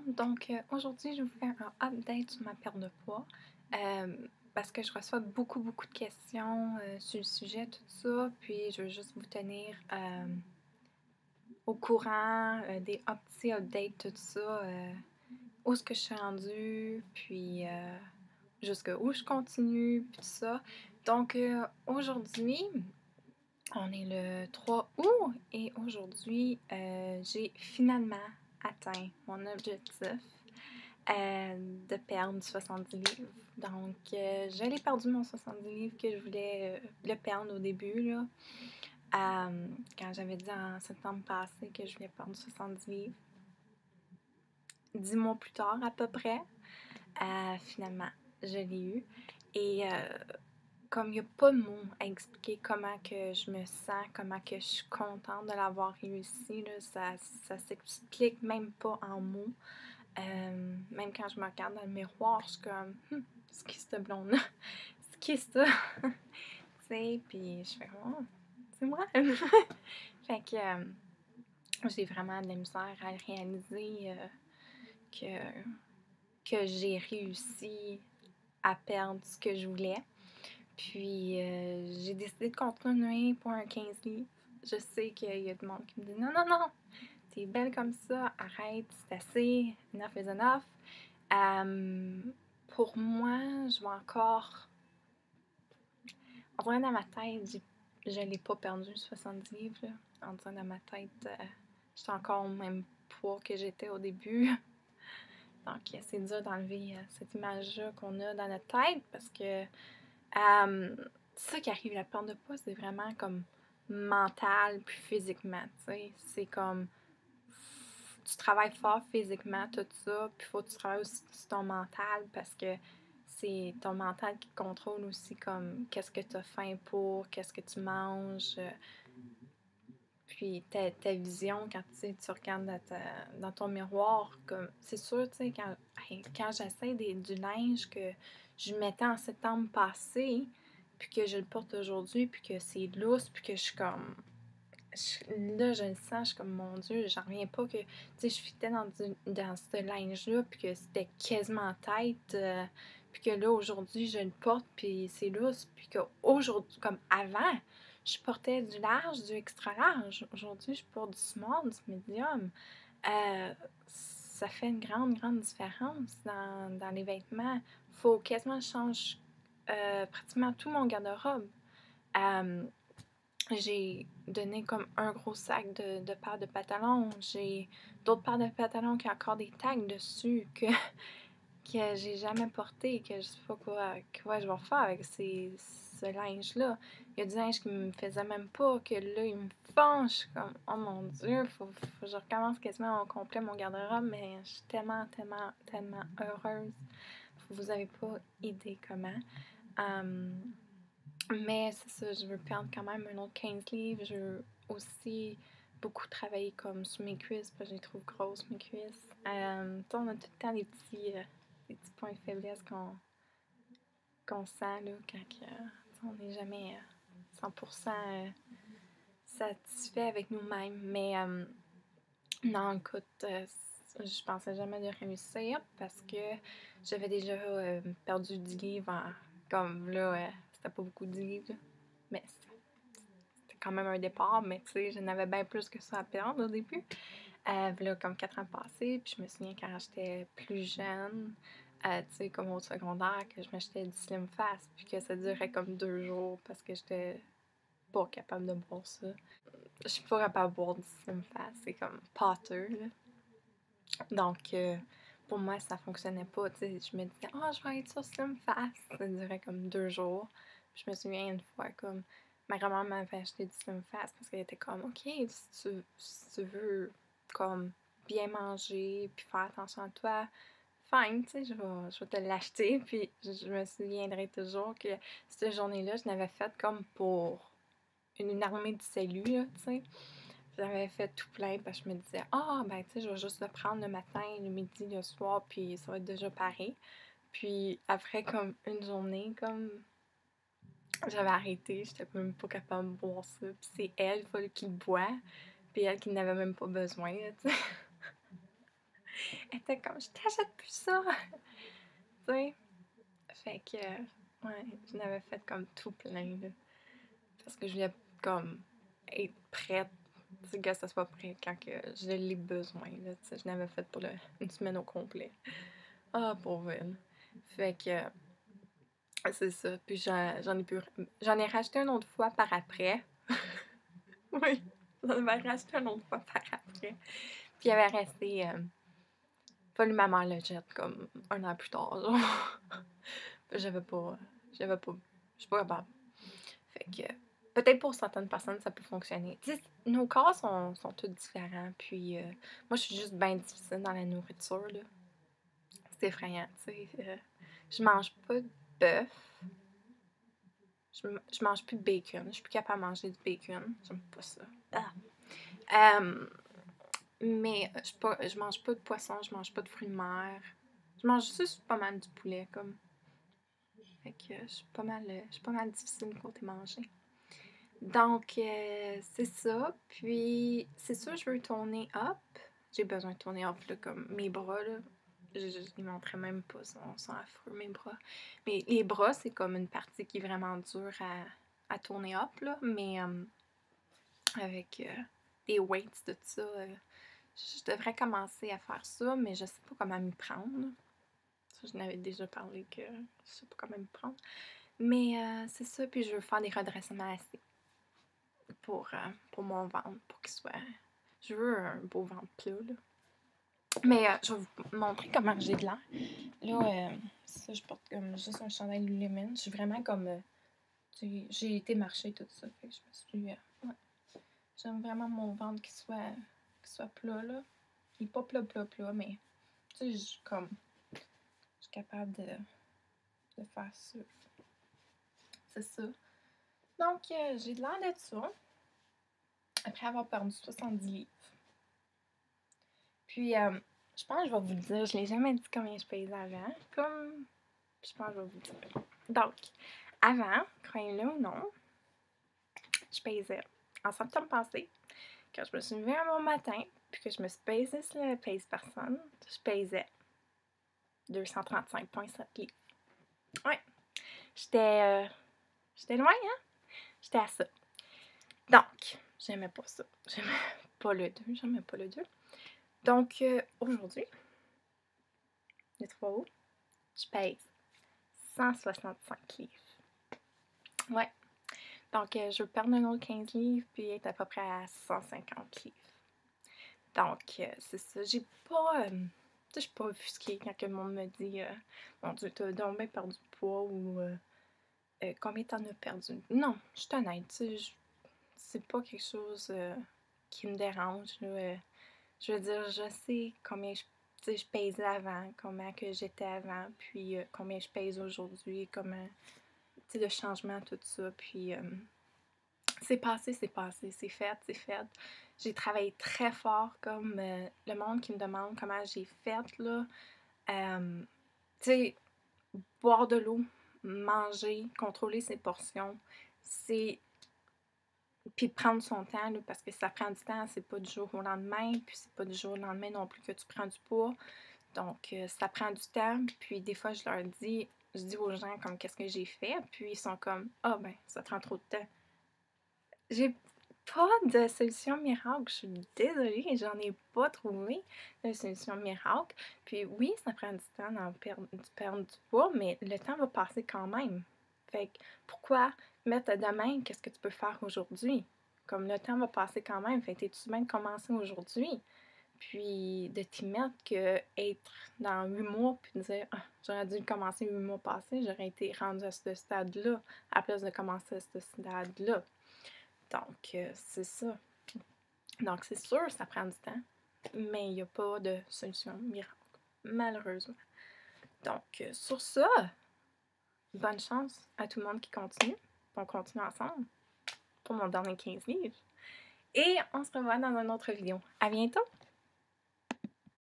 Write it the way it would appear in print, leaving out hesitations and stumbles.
monde. Donc aujourd'hui, je vais vous faire un update sur ma perte de poids parce que je reçois beaucoup de questions sur le sujet, tout ça. Puis je veux juste vous tenir au courant des petits updates, tout ça. Où est-ce que je suis rendue, puis jusqu'où je continue, puis tout ça. Donc aujourd'hui, on est le 3 août et aujourd'hui, j'ai finalement atteint mon objectif de perdre 70 livres. Donc, je l'ai perdu mon 70 livres que je voulais le perdre au début, là. Quand j'avais dit en septembre passé que je voulais perdre 70 livres. 10 mois plus tard, à peu près, finalement, je l'ai eu. Et comme il n'y a pas de mots à expliquer comment que je me sens, comment que je suis contente de l'avoir réussi, là, ça s'explique même pas en mots. Même quand je me regarde dans le miroir, je suis comme c'est qui cette blonde-là? C'est qui ça? Tu sais, puis je fais oh, c'est moi! Fait que j'ai vraiment de la misère à réaliser que j'ai réussi à perdre ce que je voulais. Puis, j'ai décidé de continuer pour un 15 livres. Je sais qu'il y a du monde qui me dit non, non, non, t'es belle comme ça, arrête, c'est assez, enough is enough. Pour moi, je vais encore. En dirait dans ma tête, je l'ai pas perdu 70 livres. Là. En dirait dans ma tête, j'étais encore au même poids que j'étais au début. Donc, c'est dur d'enlever cette image-là qu'on a dans notre tête parce que. C'est ça qui arrive, la perte de poids, c'est vraiment comme mental puis physiquement, tu sais. C'est comme, tu travailles fort physiquement, tout ça, puis faut que tu travailles aussi sur ton mental parce que c'est ton mental qui contrôle aussi comme qu'est-ce que tu as faim pour, qu'est-ce que tu manges, puis ta vision quand tu regardes dans ton miroir, comme c'est sûr, tu sais, quand j'essaie du linge que je mettais en septembre passé, puis que je le porte aujourd'hui, puis que c'est lousse, puis que je suis comme. Là, je le sens, je suis comme, mon Dieu, j'en reviens pas que, tu sais, je fitais dans ce linge-là, puis que c'était quasiment tête, puis que là, aujourd'hui, je le porte, puis c'est lousse, puis qu'aujourd'hui, comme avant, je portais du large, du extra large. Aujourd'hui, je porte du small, du medium. Ça fait une grande différence dans les vêtements. Faut quasiment que je change pratiquement tout mon garde-robe. J'ai donné comme un gros sac de paires de pantalons. J'ai d'autres paires de pantalons qui ont encore des tags dessus que j'ai jamais porté, que je sais pas quoi je vais faire avec ce linge-là. Il y a du linge qui me faisait même pas, que là, il me fend. Je suis comme, oh mon Dieu, faut que je recommence quasiment au complet mon garde-robe, mais je suis tellement heureuse. Vous avez pas idée comment. Mais c'est ça, je veux perdre quand même un autre 15 livres. Je veux aussi beaucoup travailler comme sur mes cuisses, parce que je les trouve grosses, mes cuisses. On a tout le temps des petits points de faiblesse qu'on sent là, quand on n'est jamais 100% satisfait avec nous-mêmes. Mais non, écoute, je pensais jamais de réussir parce que j'avais déjà perdu 10 livres comme là, c'était pas beaucoup de livres, mais c'était quand même un départ, mais tu sais, j'en avais bien plus que ça à perdre au début. Là, comme 4 ans passés, puis je me souviens quand j'étais plus jeune, tu sais, comme au secondaire, que je m'achetais du Slim Fast, puis que ça durait comme 2 jours parce que j'étais pas capable de boire ça. Je suis pas capable de boire du Slim Fast, c'est comme pâteux, là. Donc, pour moi, ça fonctionnait pas. Tu sais, je me disais, oh, je vais être sur Slim Fast. Ça durait comme 2 jours. Puis je me souviens une fois, comme, ma grand-mère m'avait acheté du Slim Fast parce qu'elle était comme, OK, si tu veux, comme, bien manger, puis faire attention à toi, fine, tu sais, je vais te l'acheter. Puis je me souviendrai toujours que cette journée-là, je l'avais faite comme pour une armée du salut, là, tu sais. J'avais fait tout plein parce que je me disais, ah, ben, tu sais, je vais juste le prendre le matin, le midi, le soir, puis ça va être déjà pareil. Puis après, comme une journée, comme j'avais arrêté, j'étais même pas capable de boire ça. Puis c'est elle, il fallait qu'il boit, puis elle qui n'avait même pas besoin, tu sais. Elle était comme, je t'achète plus ça! Tu sais? Fait que, ouais, je n'avais fait comme tout plein, là. Parce que je voulais comme être prête, tu sais, que ça soit prêt quand que je l'ai besoin, là. Tu sais, je l'avais fait pour une semaine au complet. Ah, pauvre elle. Fait que, c'est ça. Puis j'en ai racheté une autre fois par après. Oui, j'en avais racheté une autre fois par après. Puis il avait resté. Fallu ma mère le jette comme un an plus tard, genre. J'avais pas. Je suis pas capable. Fait que. Peut-être pour certaines personnes, ça peut fonctionner. Tu sais, nos corps sont tous différents. Puis moi, je suis juste bien difficile dans la nourriture, là. C'est effrayant, tu sais. Je mange pas de bœuf. Je mange plus de bacon. Je suis plus capable de manger du bacon. J'aime pas ça. Ah. Mais je mange pas de poisson, je mange pas de fruits de mer. Je mange juste pas mal du poulet, comme. Fait que je suis pas mal difficile côté manger. Donc, c'est ça. Puis, c'est ça, je veux tourner up. J'ai besoin de tourner up, là, comme mes bras, là. Je les montrais même pas, sont affreux, mes bras. Mais les bras, c'est comme une partie qui est vraiment dure à tourner up, là. Mais avec des weights, tout ça, je devrais commencer à faire ça, mais je sais pas comment m'y prendre. Ça, je n'avais déjà parlé que je sais pas comment m'y prendre. Mais c'est ça, puis je veux faire des redressements assis pour mon ventre, pour qu'il soit... Je veux un beau ventre plat, là. Mais je vais vous montrer comment j'ai de l'air. Là, ça, je porte comme juste un chandail Lululemon. Je suis vraiment comme... j'ai été marcher tout ça, fait que je me suis... ouais. J'aime vraiment mon ventre qui soit plat, là. Il est pas plat, mais... Tu sais, je suis capable de faire ça. C'est ça. Donc, j'ai de l'air de ça. Après avoir perdu 70 livres. Puis, je pense que je vais vous le dire. Je ne l'ai jamais dit combien je pesais avant. Comme, je pense que je vais vous le dire. Donc, avant, croyez-le ou non, je pesais. En septembre passé, quand je me suis levée un bon matin, puis que je me suis pesée sur le pèse personne, je pesais 235,7 livres. Ouais. J'étais loin, hein? J'étais à ça. Donc, j'aimais pas ça. J'aimais pas le 2. Donc, aujourd'hui, le 3 août, je pèse 165 livres. Ouais. Donc, je veux perdre un autre 15 livres puis être à peu près à 150 livres. Donc, c'est ça. J'ai pas... tu sais, je suis pas offusquée quand le monde me dit mon Dieu, t'as donc bien perdu du poids ou combien t'en as perdu. Non, je suis honnête. Tu sais, c'est pas quelque chose qui me dérange. Là. Je veux dire, je sais combien je pesais avant, comment que j'étais avant, puis combien je pèse aujourd'hui, comment, tu sais, le changement, tout ça. Puis c'est passé, c'est fait. J'ai travaillé très fort, comme le monde qui me demande comment j'ai fait, là. Tu sais, boire de l'eau, manger, contrôler ses portions, c'est... Puis prendre son temps, là, parce que ça prend du temps, c'est pas du jour au lendemain, puis c'est pas du jour au lendemain non plus que tu prends du poids. Donc, ça prend du temps, puis des fois, je dis aux gens comme qu'est-ce que j'ai fait, puis ils sont comme « Ah, ben, ça prend trop de temps. » J'ai pas de solution miracle, je suis désolée, j'en ai pas trouvé de solution miracle. Puis oui, ça prend du temps de perdre du poids, mais le temps va passer quand même. Fait que pourquoi mettre demain qu'est-ce que tu peux faire aujourd'hui? Comme le temps va passer quand même, fait que t'es-tu bien de commencer aujourd'hui? Puis de t'y mettre que être dans 8 mois puis de dire ah, j'aurais dû commencer 8 mois passés, j'aurais été rendue à ce stade-là, à la place de commencer à ce stade-là. Donc, c'est ça. Donc, c'est sûr, ça prend du temps, mais il n'y a pas de solution miracle, malheureusement. Donc, sur ça, bonne chance à tout le monde qui continue. On continue ensemble pour mon dernier 15 livres. Et on se revoit dans une autre vidéo. À bientôt!